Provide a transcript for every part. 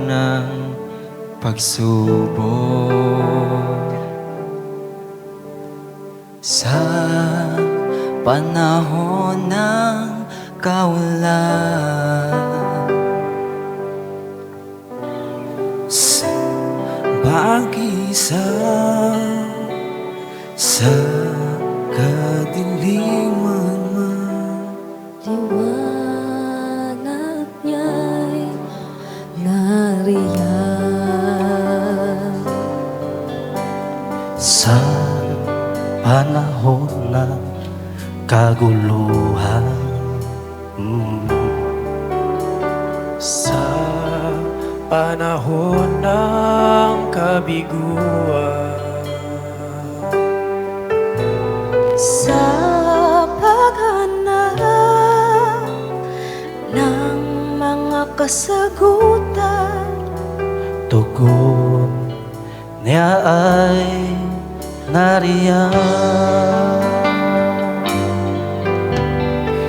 ng pagsubok. Sa panahon ng kawalan, sa pag-isa, sa kadiliman man, liwanag niya'y nariyan. Sa panahon ng kaguluhan, sa panahon ng kabiguan, Sa paghanap ng mga kasagutan, tugon niya ay nariyan.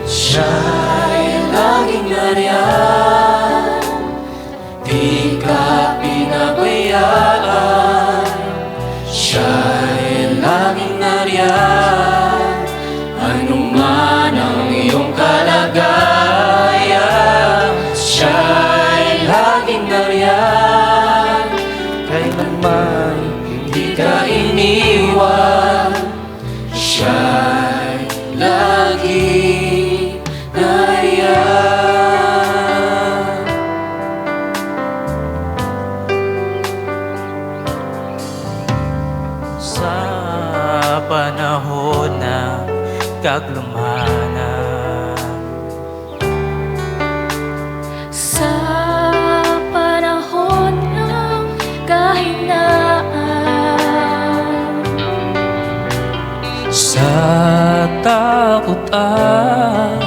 siya'y laging nariyan, di ka pinabayaan. Siya'y laging nariyan, anuman ang iyong kalagayan. Siya'y laging nariyan, Kailanman hindi ka iniwan. Siya'y laging nariyan. sa panahon ng kaglumanan, sa panahon ng kahinaan, sa takot at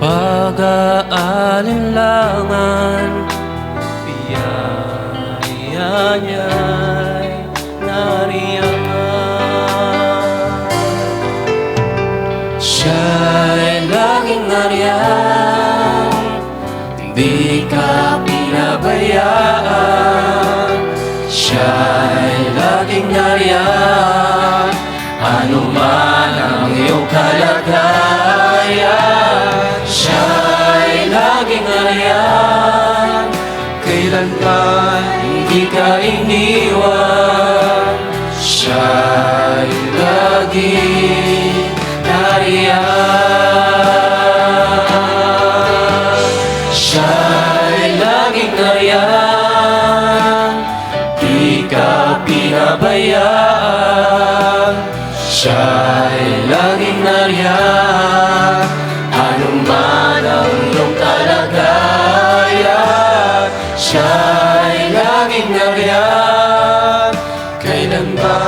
pag-aalinlangan, biyaya niya'y nariyan. Siya'y laging nariyan, di ka pinabayaan. Siya'y laging nariyan, anuman ang iyong kalagayan. Siya'y laging nariyan, kailanman hindi ka iniwan. Siya'y laging nariyan. Siya'y laging nariyan, di ka pinabayaan. Siya'y laging nariyan, anuman ang iyong kalagayan. Siya'y laging nariyan, kailan ba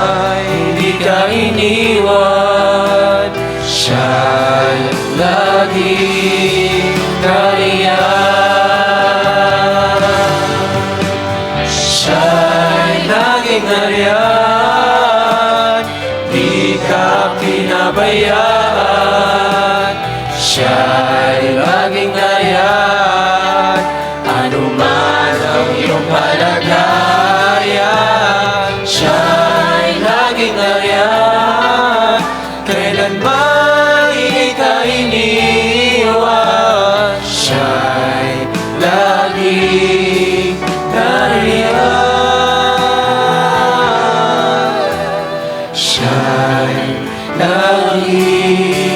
hindi ka iniwan. Siya'y laging nariyan. Siya'y laging nariyan, di ka pinabayaan. Siya'y laging nariyan, anuman ang iyong kalagayan. Siya'y laging nariyan, kailan ba hindi ka iniwan. Siya'y laging nariyan. Siya'y laging